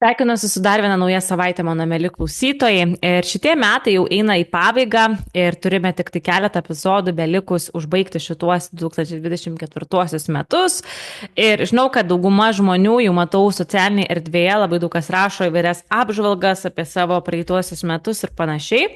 Sveikinuosi su dar viena nauja savaitė, mano mėly klausytojai. Ir šitie metai jau eina į pabaigą ir turime tik tai keletą epizodų belikus užbaigti šituos 2024 metus. Ir žinau, kad dauguma žmonių jau matau socialinėje erdvėje, labai daug kas rašo įvairias apžvalgas apie savo praeituosius metus ir panašiai.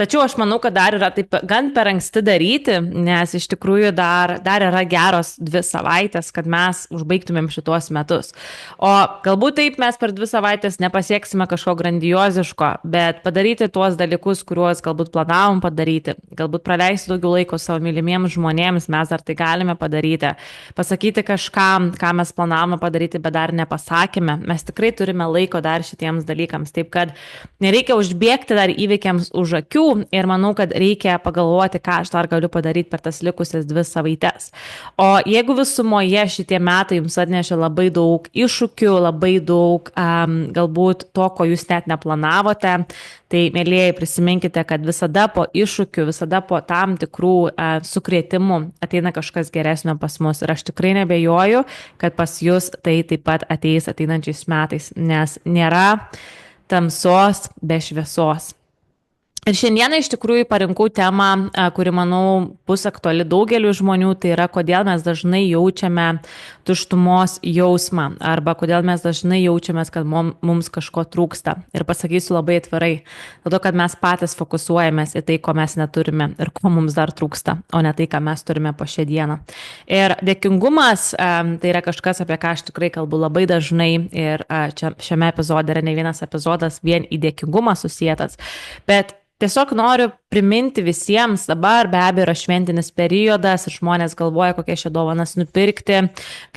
Tačiau aš manau, kad dar yra taip gan per anksti daryti, nes iš tikrųjų dar yra geros 2 savaitės, kad mes užbaigtumėm šituos metus. O galbūt taip mes per 2 savaitės nepasieksime kažko grandioziško, bet padaryti tuos dalykus, kuriuos galbūt planavom padaryti, galbūt praleisti daugiau laiko savo mylimiems žmonėms, mes dar tai galime padaryti, pasakyti kažką, ką mes planavome padaryti, bet dar nepasakėme. Mes tikrai turime laiko dar šitiems dalykams, taip kad nereikia užbėgti dar įvykiams už akių ir manau, kad reikia pagalvoti, ką aš dar galiu padaryti per tas likusias 2 savaites. O jeigu visumoje šitie metai jums atnešė labai daug iššūkių, labai daug galbūt to, ko jūs net neplanavote, tai mėlyjeji prisiminkite, kad visada po iššūkių, visada po tam tikrų sukrėtimų ateina kažkas geresnio pas mus. Ir aš tikrai nebejoju, kad pas jūs tai taip pat ateis ateinančiais metais, nes nėra tamsos be šviesos. Ir šiandieną iš tikrųjų parinkau temą, kuri, manau, bus aktuali daugeliu žmonių, tai yra, kodėl mes dažnai jaučiame tuštumos jausmą arba kodėl mes dažnai jaučiamės, kad mums kažko trūksta. Ir pasakysiu labai atvirai, dėl to, kad mes patys fokusuojamės į tai, ko mes neturime ir ko mums dar trūksta, o ne tai, ką mes turime po šią dieną. Ir dėkingumas tai yra kažkas, apie ką aš tikrai kalbu labai dažnai ir šiame epizode yra ne vienas epizodas vien į dėkingumą susijęs, bet tiesiog noriu priminti visiems, dabar be abejo yra šventinis periodas ir žmonės galvoja, kokias čia dovanas nupirkti,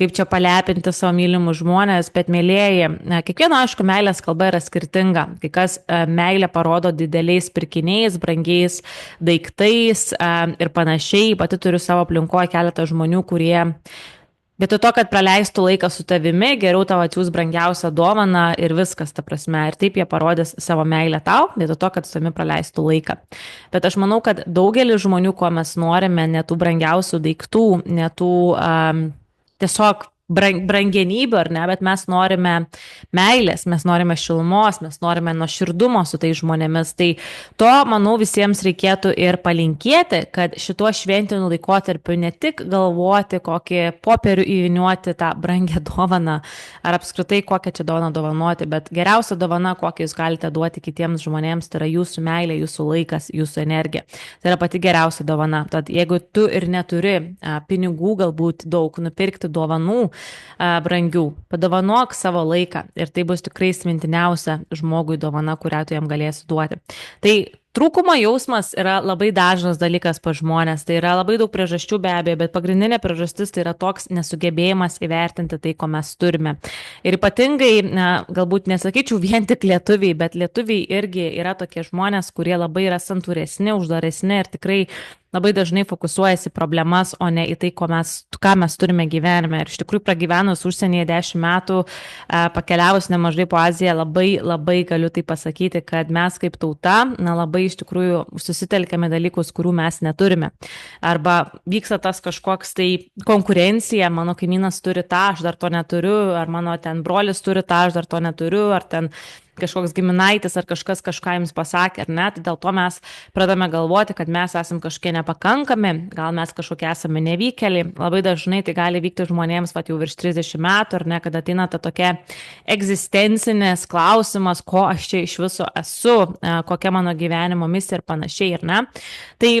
kaip čia palepinti savo mylimus žmonės, bet mėlyjeji, kiekvieno aišku meilės kalba yra skirtinga. Kai kas meilę parodo dideliais pirkiniais, brangiais daiktais ir panašiai. Pati turiu savo aplinkoje keletą žmonių, kurie vietoj to, kad praleistų laiką su tavimi, geriau tau atsiūs brangiausią dovaną ir viskas, ta prasme. Ir taip jie parodys savo meilę tau, vietoj to, kad su tavimi praleistų laiką. Bet aš manau, kad daugelis žmonių, ko mes norime, ne tų brangiausių daiktų, ne tų tiesiog brangenybių, ar ne, bet mes norime meilės, mes norime šilumos, mes norime nuoširdumo su tais žmonėmis. Tai to, manau, visiems reikėtų ir palinkėti, kad šituo šventiniu laikotarpiu ne tik galvoti, kokį popierių įviniuoti tą brangią dovaną, ar apskritai kokią čia dovaną dovanoti, bet geriausia dovana, kokią jūs galite duoti kitiems žmonėms, tai yra jūsų meilė, jūsų laikas, jūsų energija. Tai yra pati geriausia dovana. Tad jeigu tu ir neturi pinigų galbūt daug nupirkti dovanų, brangių, padovanok savo laiką ir tai bus tikrai įsimintiniausia žmogui dovana, kurią tu jam galėsi duoti. Tai trūkumo jausmas yra labai dažnas dalykas pas žmonės, tai yra labai daug priežasčių be abejo, bet pagrindinė priežastis tai yra toks nesugebėjimas įvertinti tai, ko mes turime. Ir ypatingai, galbūt nesakyčiau vien tik lietuviai, bet lietuviai irgi yra tokie žmonės, kurie labai yra santūresni, uždaresni ir tikrai labai dažnai fokusuojasi problemas, o ne į tai, ką mes turime gyvenime. Ir iš tikrųjų pragyvenus užsienyje 10 metų, pakeliavus nemažai po Aziją, labai galiu tai pasakyti, kad mes kaip tauta, labai iš tikrųjų susitelkėme dalykus, kurių mes neturime. Arba vyksta tas kažkoks tai konkurencija, mano kaimynas turi tą, aš dar to neturiu, ar mano ten brolis turi tą, aš dar to neturiu, ar ten kažkoks giminaitis ar kažkas kažką jums pasakė, ar ne, tai dėl to mes pradame galvoti, kad mes esame kažkiek nepakankami, gal mes kažkokie esame nevykėliai. Labai dažnai tai gali vykti žmonėms jau virš 30 metų, ar ne, kad ateina ta tokia egzistencinės klausimas, ko aš čia iš viso esu, kokia mano gyvenimo misija ir panašiai, ar ne. Tai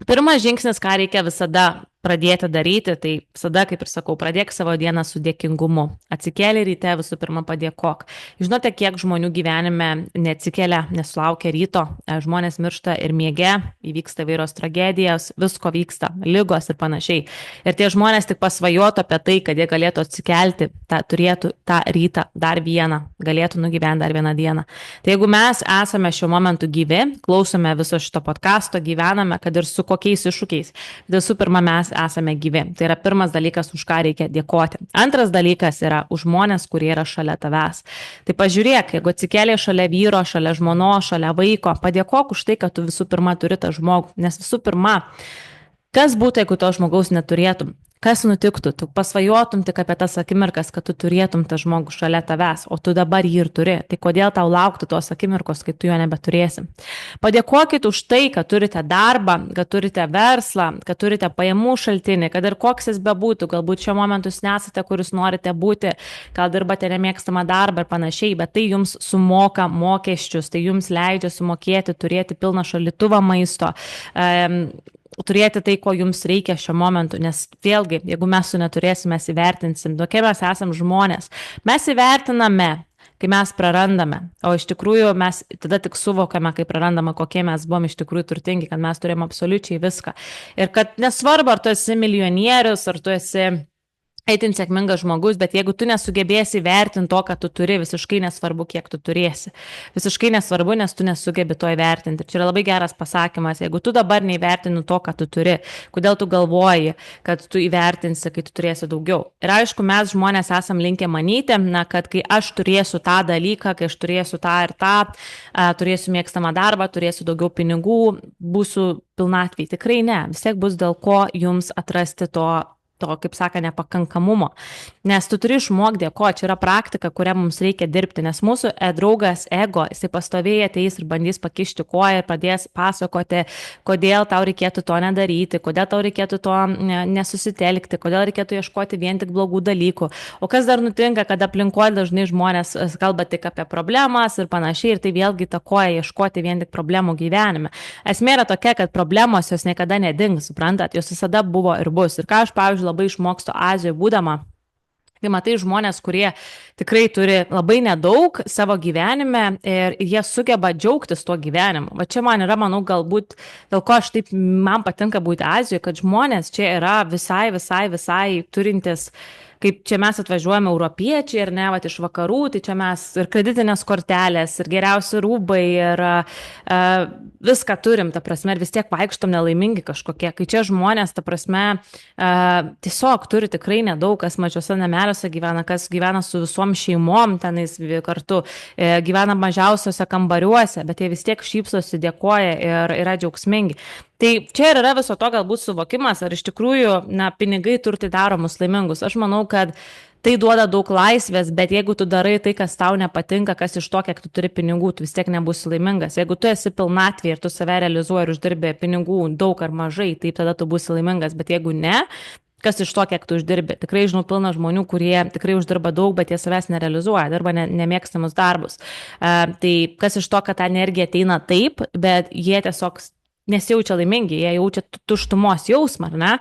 pirmas žingsnis, ką reikia visada pradėti daryti, tai visada, kaip ir sakau, pradėk savo dieną su dėkingumu. Atsikėlė ryte, visų pirma padėkok. Žinote, kiek žmonių gyvenime neatsikelia, nesulaukia ryto, žmonės miršta ir miege, įvyksta įvairios tragedijos, visko vyksta, ligos ir panašiai. Ir tie žmonės tik pasvajotų apie tai, kad jie galėtų atsikelti, turėtų tą rytą dar vieną, galėtų nugyventi dar vieną dieną. Tai jeigu mes esame šiuo momentu gyvi, klausome viso šito podcasto, gyvename, kad ir su kokiais iššūkiais, visų pirma mes esame gyvi. Tai yra pirmas dalykas, už ką reikia dėkoti. Antras dalykas yra už žmonės, kurie yra šalia tavęs. Tai pažiūrėk, jeigu atsikėlė šalia vyro, šalia žmonos, šalia vaiko, padėkok už tai, kad tu visų pirma turi tą žmogų. Nes visų pirma, kas būtų, jeigu to žmogaus neturėtum? kas nutiktų, tu pasvajotum tik apie tas akimirkas, kad tu turėtum tą žmogų šalia tavęs, o tu dabar jį ir turi. Tai kodėl tau laukti tos akimirkos, kai tu jo nebeturėsi? Padėkokit už tai, kad turite darbą, kad turite verslą, kad turite pajamų šaltinį, kad ir koks jis bebūtų, galbūt šiuo momentu jūs nesate, kur jūs norite būti, gal dirbate nemėgstamą darbą ir panašiai, bet tai jums sumoka mokesčius, tai jums leidžia sumokėti, turėti pilną šaldytuvą maisto, turėti tai, ko jums reikia šiuo momentu, nes vėlgi, jeigu mes su neturėsime, mes įvertinsim, tokie mes esam žmonės. Mes įvertiname, kai mes prarandame, o iš tikrųjų mes tada tik suvokame, kai prarandame, kokie mes buvom iš tikrųjų turtingi, kad mes turėjome absoliučiai viską. Ir kad nesvarbu, ar tu esi milijonierius, ar tu esi itin sėkmingas žmogus, bet jeigu tu nesugebėsi vertinti to, kad tu turi, visiškai nesvarbu, kiek tu turėsi. Visiškai nesvarbu, nes tu nesugebi to įvertinti. Ir čia yra labai geras pasakymas, jeigu tu dabar neįvertini to, ką tu turi, kodėl tu galvoji, kad tu įvertinsi, kai tu turėsi daugiau. Ir aišku, mes žmonės esam linkę manyti, kad kai aš turėsiu tą dalyką, kai aš turėsiu tą ir tą, turėsiu mėgstamą darbą, turėsiu daugiau pinigų, būsiu pilnatvėj. Tikrai ne, vis tiek bus dėl ko jums atrasti to, kaip saka, nepakankamumo. Nes tu turi išmokti dėkoti, čia yra praktika, kurią mums reikia dirbti, nes mūsų draugas ego, jisai pastoviai ateis ir bandys pakišti koją ir pradės pasakoti, kodėl tau reikėtų to nedaryti, kodėl tau reikėtų to nesusitelkti, kodėl reikėtų ieškoti vien tik blogų dalykų. O kas dar nutinka, kad aplinkoje dažnai žmonės kalba tik apie problemas ir panašiai, ir tai vėlgi įtakoja ieškoti vien tik problemų gyvenime. Esmė yra tokia, kad problemos jos niekada nedings, suprantat, jos visada buvo ir bus. Ir ką aš, pavyzdžiui, labai išmokstu Azijoje būdama, kai matai žmonės, kurie tikrai turi labai nedaug savo gyvenime ir jie sugeba džiaugtis tuo gyvenimu. Va čia man yra, manau, galbūt, dėl ko aš taip, man patinka būti Azijoje, kad žmonės čia yra visai turintis, kaip čia mes atvažiuojame europiečiai ir ne, va, iš vakarų, tai čia mes ir kreditinės kortelės, ir geriausi rūbai, ir viską turim, ta prasme, ir vis tiek vaikštom nelaimingi kažkokie, kai čia žmonės, ta prasme, tiesiog turi tikrai nedaug, kas mačiuose nameliuose gyvena, kas gyvena su visom šeimom tenais kartu, gyvena mažiausiuose kambariuose, bet jie vis tiek šypsosi, dėkoja ir yra džiaugsmingi. Tai čia ir yra viso to galbūt suvokimas, ar iš tikrųjų, pinigai turtai daro mus laimingus. Aš manau, kad tai duoda daug laisvės, bet jeigu tu darai tai, kas tau nepatinka, kas iš to, kiek tu turi pinigų, tu vis tiek nebūsi laimingas. Jeigu tu esi pilnatvėje ir tu save realizuoji ir uždirbi pinigų daug ar mažai, taip tada tu būsi laimingas, bet jeigu ne, kas iš to, kiek tu uždirbi. Tikrai žinau pilna žmonių, kurie tikrai uždirba daug, bet jie savęs nerealizuoja, dirba nemėgstamus darbus. Tai kas iš to, kad ta energija ateina taip, bet jie tiesiog nesijaučia laimingi, jie jaučia tuštumos jausmą, ar ne?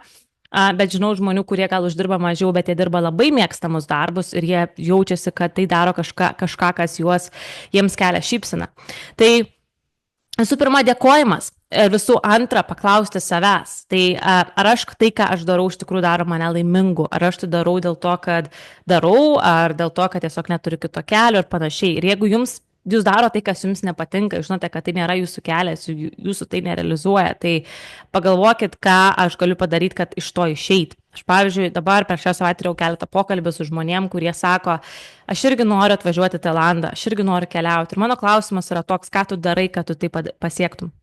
Bet žinau žmonių, kurie gal uždirba mažiau, bet jie dirba labai mėgstamus darbus ir jie jaučiasi, kad tai daro kažką, kas jiems kelia šypseną. Tai visų pirma, dėkojimas. Ir visų antra, paklausti savęs. Tai ar aš tai, ką aš darau, iš tikrųjų daro mane laimingu? Ar aš tai darau dėl to, kad darau, ar dėl to, kad tiesiog neturiu kito kelio ir panašiai. Ir jeigu jūs daro tai, kas jums nepatinka, žinote, kad tai nėra jūsų kelias, jūsų tai nerealizuoja, tai pagalvokit, ką aš galiu padaryti, kad iš to išeit. Aš, pavyzdžiui, dabar per šią savaitę turėjau keletą pokalbių su žmonėm, kurie sako, aš irgi noriu atvažiuoti į Tailandą, aš irgi noriu keliauti. Ir mano klausimas yra toks, ką tu darai, kad tu tai pasiektum.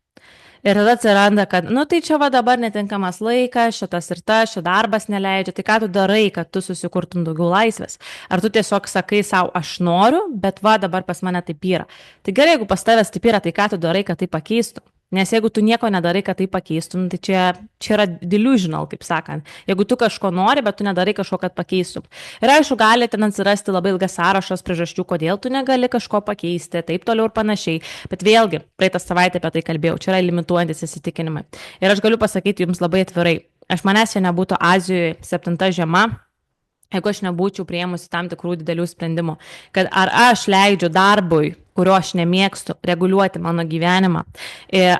Ir tada atsiranda, kad, tai čia va dabar netinkamas laikas, šitas ir tas, šio darbas neleidžia, tai ką tu darai, kad tu susikurtum daugiau laisvės? Ar tu tiesiog sakai savo, aš noriu, bet va dabar pas mane taip yra. Tai gerai, jeigu pas tavęs taip yra, tai ką tu darai, kad tai pakeistum? Nes jeigu tu nieko nedarai, kad tai pakeistum, tai čia yra delusional, kaip sakant. Jeigu tu kažko nori, bet tu nedarai kažko, kad pakeistum. Ir aišku, gali ten atsirasti labai ilgas sąrašas priežasčių, kodėl tu negali kažko pakeisti, taip toliau ir panašiai. Bet vėlgi, praeitą savaitę apie tai kalbėjau, čia yra limituojantis įsitikinimai. Ir aš galiu pasakyti jums labai atvirai, manęs čia nebūtų Azijoje 7 žiema, jeigu aš nebūčiau priėmusi tam tikrų didelių sprendimų, kad ar aš leidžiu darbui, kurio aš nemėgstu, reguliuoti mano gyvenimą,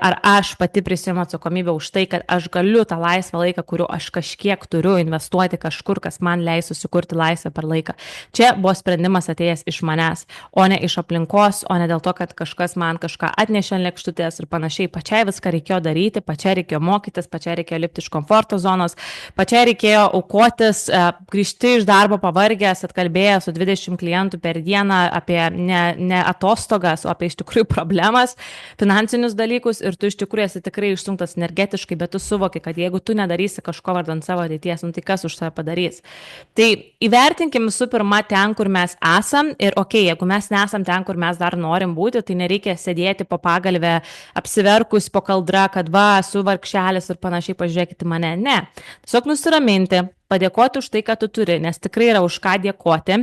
ar aš pati prisiimu atsakomybę už tai, kad aš galiu tą laisvą laiką, kuriuo aš kažkiek turiu investuoti kažkur, kas man leis susikurti laisvę per laiką. Čia buvo sprendimas atėjęs iš manęs, o ne iš aplinkos, o ne dėl to, kad kažkas man kažką atnešė ant lėkštutės ir panašiai. Pačiai viską reikėjo daryti, pačiai reikėjo mokytis, pačiai reikėjo lipti iš komforto zonos, pačiai reikėjo aukotis, grįžti iš darbo pavargęs, atkalbėjęs su 20 klientų per dieną apie ne atostogų atostogas, o apie iš tikrųjų problemas, finansinius dalykus ir tu iš tikrųjų esi tikrai išsunktas energetiškai, bet tu suvoki, kad jeigu tu nedarysi kažko vardant savo ateities, tai kas už save padarys. Tai įvertinkim visų pirma ten, kur mes esam ir jeigu mes nesam ten, kur mes dar norim būti, tai nereikia sėdėti po pagalvę, apsiverkus po kaldra, kad va, esu vargšelis ir panašiai, pažiūrėkite mane. Ne. Tiesiog nusiraminti, padėkoti už tai, ką tu turi, nes tikrai yra už ką dėkoti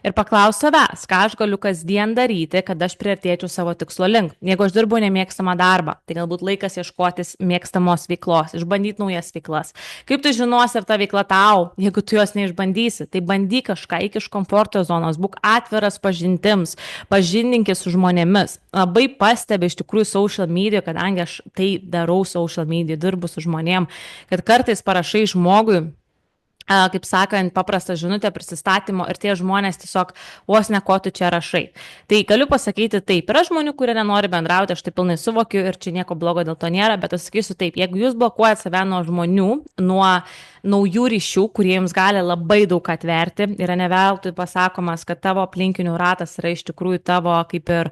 ir paklausti savęs, ką aš galiu kasdien daryti, kad aš priartėčiau savo tikslo link. Jeigu aš dirbu nemėgstamą darbą, tai galbūt laikas ieškotis mėgstamos veiklos, išbandyti naujas veiklas. Kaip tu žinosi, ar ta veikla tau, jeigu tu jos neišbandysi, tai bandyk kažką, eik iš komforto zonos, būk atviras pažintims, pažindinkis su žmonėmis. Labai pastebi iš tikrųjų social media, kadangi aš tai darau social media, dirbu su žmonėm, kad kartais parašai žmogui, kaip sakant, paprastą žinutę prisistatymo ir tie žmonės tiesiog vos ne ko tu čia rašai. Tai galiu pasakyti taip, yra žmonių, kurie nenori bendrauti, aš tai pilnai suvokiu ir čia nieko blogo dėl to nėra, bet aš sakysiu taip, jeigu jūs blokuojat save nuo žmonių, nuo naujų ryšių, kurie jums gali labai daug atverti, yra ne veltui pasakomas, kad tavo aplinkinių ratas yra iš tikrųjų tavo kaip ir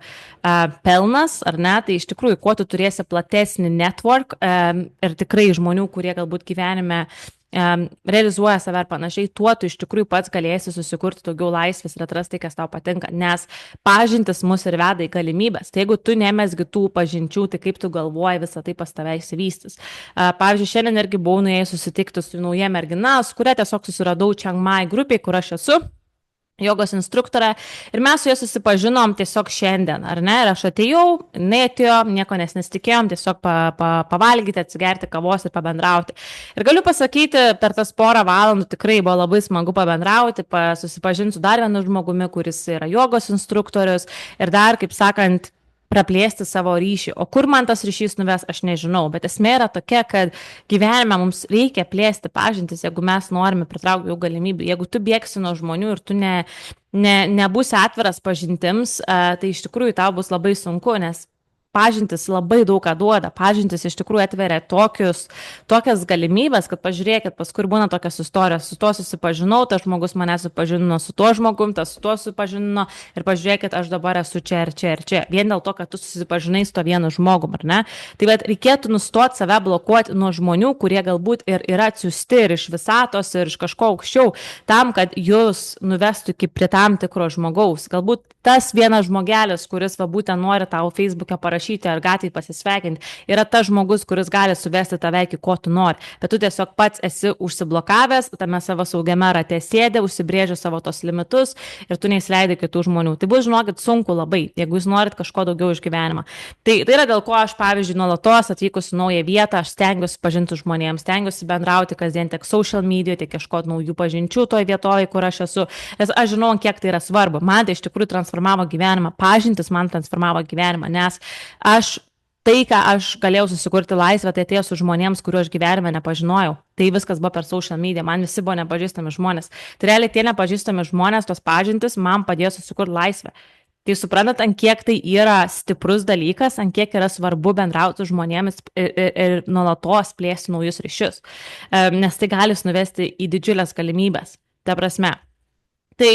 pelnas, ar ne, tai iš tikrųjų, kuo tu turėsi platesnį network ir tikrai žmonių, kurie galbūt gyvenime realizuoja save ar panašiai, tuo tu iš tikrųjų pats galėsi susikurti daugiau laisvės ir atrasti tai, kas tau patinka, nes pažintis mus ir veda į galimybės. Tai jeigu tu nemesgi tų pažinčių, tai kaip tu galvoji, visą tai pas tave įsivystys. Pavyzdžiui, šiandien irgi buvau nuėjęs susitikti su nauja mergina, su kuria tiesiog susiradau Chiang Mai grupiai, kur aš esu, jogos instruktorė, ir mes su ja susipažinom tiesiog šiandien, ar ne, ir aš atėjau, atėjo, nieko nesitikėjom, tiesiog pavalgyti, atsigerti kavos ir pabendrauti. Ir galiu pasakyti, per tas porą valandų tikrai buvo labai smagu pabendrauti, susipažinti su dar vienu žmogumi, kuris yra jogos instruktorius ir dar, kaip sakant, praplėsti savo ryšį. O kur man tas ryšys nuves, aš nežinau, bet esmė yra tokia, kad gyvenime mums reikia plėsti pažintis, jeigu mes norime pritraukti jau galimybių. Jeigu tu bėgsi nuo žmonių ir tu nebūsi atviras pažintims, tai iš tikrųjų tau bus labai sunku, nes pažintis labai daug ką duoda, pažintis iš tikrųjų atveria tokias galimybės, kad pažiūrėkit, paskui būna tokios istorijos, su tuo susipažinau, tas žmogus mane supažinino su tuo žmogum, tas su tuo supažinino ir pažiūrėkit, aš dabar esu čia ir čia ir čia, vien dėl to, kad tu susipažinai su to vienu žmogum, ar ne? Tai bet reikėtų nustoti save blokuoti nuo žmonių, kurie galbūt ir yra atsiųsti ir iš visatos, ir iš kažko aukščiau, tam, kad jūs nuvestų iki prie tam tikro žmogaus. Galbūt tas vienas žmogelis, kuris va būtent nori tau Facebook'e parašyti ar gatvėje pasisveikinti, yra tas žmogus, kuris gali suvesti tave iki ko tu nori. Bet tu tiesiog pats esi užsiblokavęs, tame savo saugiame rate sėdė, užsibrėžė savo tos limitus ir tu neįsileidai kitų žmonių. Tai bus, žinokit, sunku labai, jeigu jūs norit kažko daugiau iš gyvenimo. Tai yra dėl ko aš, pavyzdžiui, nuolatos atvykus į naują vietą, aš stengiuosi pažinti žmonėms, stengiuosi bendrauti kasdien tiek social media, tiek ieškoti naujų pažinčių toje vietoje, kur aš esu. Nes aš žinau, kiek tai yra svarbu. Man tai iš tikrųjų transformavo gyvenimą, pažintis man transformavo gyvenimą, nes tai, ką aš galėjau susikurti laisvę, tai atėjo su žmonėms, kuriuo aš gyvenime nepažinojau. Tai viskas buvo per social media, man visi buvo nepažįstami žmonės. Tai realiai tie nepažįstami žmonės, tos pažintis man padėjo susikurti laisvę. Tai suprantat, ant kiek tai yra stiprus dalykas, ant kiek yra svarbu bendrauti su žmonėmis ir nuolatos plėsti naujus ryšius. Nes tai gali nuvesti į didžiulės galimybės. Ta prasme. Tai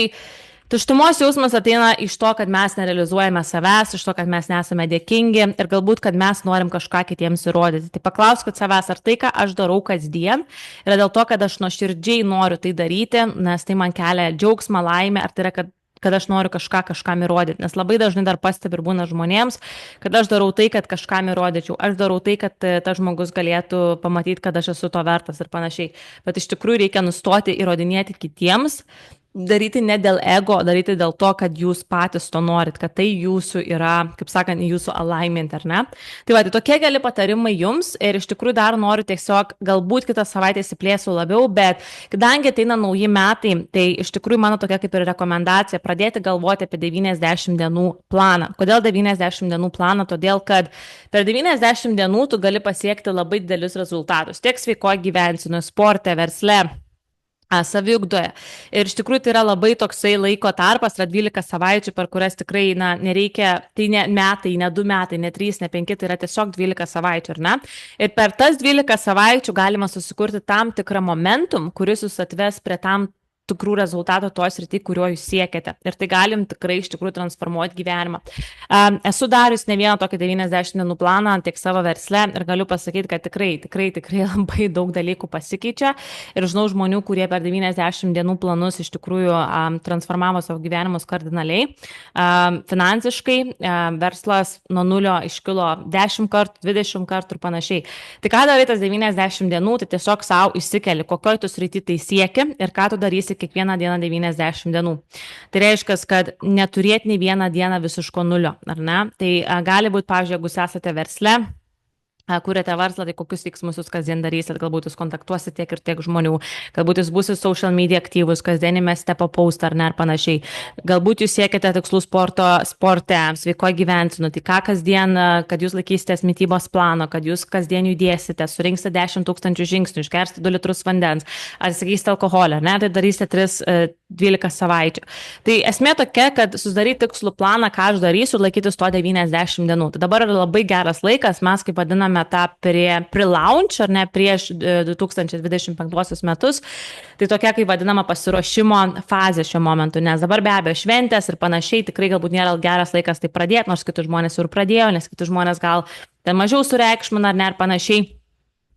tuštumos jausmas ateina iš to, kad mes nerealizuojame savęs, iš to, kad mes nesame dėkingi ir galbūt, kad mes norim kažką kitiems įrodyti. Tai paklauskit savęs, ar tai, ką aš darau kasdien, yra dėl to, kad aš nuoširdžiai noriu tai daryti, nes tai man kelia džiaugsmą, laimę, ar tai yra, kad aš noriu kažkam įrodyti. Nes labai dažnai dar pastebi ir būna žmonėms, kad aš darau tai, kad kažkam įrodyčiau, aš darau tai, kad tas žmogus galėtų pamatyti, kad aš esu to vertas ir panašiai. Bet iš tikrųjų reikia nustoti įrodinėti kitiems, daryti ne dėl ego, daryti dėl to, kad jūs patys to norit, kad tai jūsų yra, kaip sakant, jūsų alignment, ar ne? Tai va, tai tokie gali patarimai jums ir iš tikrųjų dar noriu tiesiog, galbūt kitą savaitę įsiplėsiu labiau, bet kadangi ateina nauji metai, tai iš tikrųjų mano tokia kaip ir rekomendacija pradėti galvoti apie 90 dienų planą. Kodėl 90 dienų planą? Todėl, kad per 90 dienų tu gali pasiekti labai didelius rezultatus, tiek sveikoje gyvensenoje, sporte, versle, saviugdoje. Ir iš tikrųjų tai yra labai toksai laiko tarpas, yra 12 savaičių, per kurias tikrai nereikia, tai ne metai, ne 2 metai, ne 3, ne 5, tai yra tiesiog 12 savaičių, ar ne? Ir per tas 12 savaičių galima susikurti tam tikrą momentum, kuris jūs atves prie tam tikrų rezultatų to srity, kurio jūs siekiate. Ir tai galim tikrai iš tikrųjų transformuoti gyvenimą. Esu darius ne vieną tokį 90 dienų planą tiek savo versle ir galiu pasakyti, kad tikrai labai daug dalykų pasikeičia. Ir žinau žmonių, kurie per 90 dienų planus iš tikrųjų transformavo savo gyvenimus kardinaliai. Finansiškai verslas nuo nulio iškilo 10 kartų, 20 kartų ir panašiai. Tai ką darai tas 90 dienų, tai tiesiog savo išsikeli, kokioj tu srity tai sieki ir ką tu darysi kiekvieną dieną 90 dienų. Tai reiškia, kad neturėti nei vieną dieną visiško nulio, ar ne? Tai gali būti, pavyzdžiui, jeigu jūs esate versle, kuriate verslą, tai kokius veiksmus jūs kasdien darysit, galbūt jūs kontaktuosite tiek ir tiek žmonių, galbūt jūs būsite social media aktyvus, kasdien įmesite post ar ne, ar panašiai. Galbūt jūs siekite tikslų sporte, sveiko gyvensinų, tai ką kasdien, kad jūs laikysitės mitybos plano, kad jūs kasdien judėsite, surinksite 10 000 žingsnių, išgersite 2 litrus vandens, ar sakysite alkoholio, ne, tai darysite 12 savaičių. Tai esmė tokia, kad susidaryti tikslų planą, ką aš darysiu, ir laikytis to 90 dienų. Tai dabar yra labai geras laikas, mes kaip vadiname tą pre-launch, ar ne, prieš 2025 metus, tai tokia kaip vadinama pasiruošimo fazė šiuo momentu, nes dabar be abejo šventės ir panašiai, tikrai galbūt nėra geras laikas tai pradėti, nors kiti žmonės jau ir pradėjo, nes kiti žmonės gal ten mažiau sureikšmina ar ne, ar panašiai.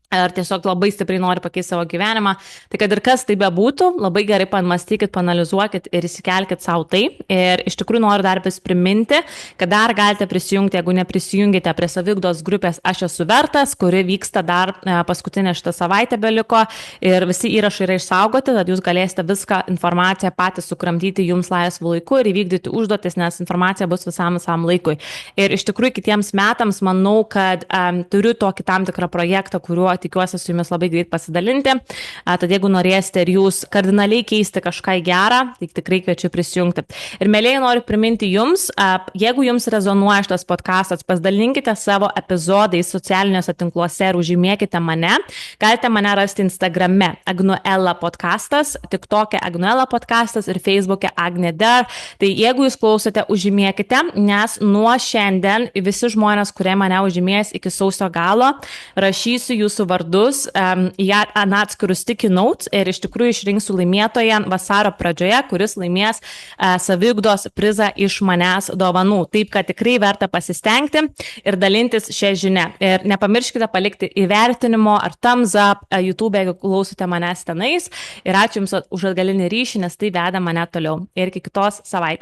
Ar tiesiog labai stipriai nori pakeisti savo gyvenimą. Tai kad ir kas tai bebūtų, labai gerai pamastykit, panalizuokit ir įsikelkit savo tai. Ir iš tikrųjų noriu dar vis priminti, kad dar galite prisijungti, jeigu neprisijungite prie saviugdos grupės Aš esu vertas, kuri vyksta dar paskutinę šitą savaitę beliko ir visi įrašai yra išsaugoti, tad jūs galėsite viską informaciją patys sukramtyti jums laisvu laiku ir įvykdyti užduotis, nes informacija bus visam laikui. Ir iš tikrųjų kitiems metams manau, kad turiu tokį tam tikrą projektą, kuriuo tikiuosi su jumis labai greit pasidalinti. Tad jeigu norėsite ir jūs kardinaliai keisti kažką į gerą, tai tikrai kviečiu prisijungti. Ir mėlyje noriu priminti jums, jeigu jums rezonuoja šitas podcastas, pasidalinkite savo epizodais socialiniuose tinkluose ir užžymėkite mane. Galite mane rasti Instagrame Agnuela podcastas, TikTok'e Agnuela podcastas ir Facebook'e Agnė Der. Tai jeigu jūs klausote, užžymėkite, nes nuo šiandien visi žmonės, kurie mane užžymės iki sausio galo, rašysiu jūsų vardus į atskirus sticky notes ir iš tikrųjų išrinksiu laimėtoją vasario pradžioje, kuris laimės saviugdos prizą iš manęs dovanų. Taip, kad tikrai verta pasistengti ir dalintis šią žinią. Ir nepamirškite palikti įvertinimo ar thumbs up YouTube, jeigu klausote manęs tenais. Ir ačiū Jums už atgalinį ryšį, nes tai veda mane toliau. Ir iki kitos savaitės.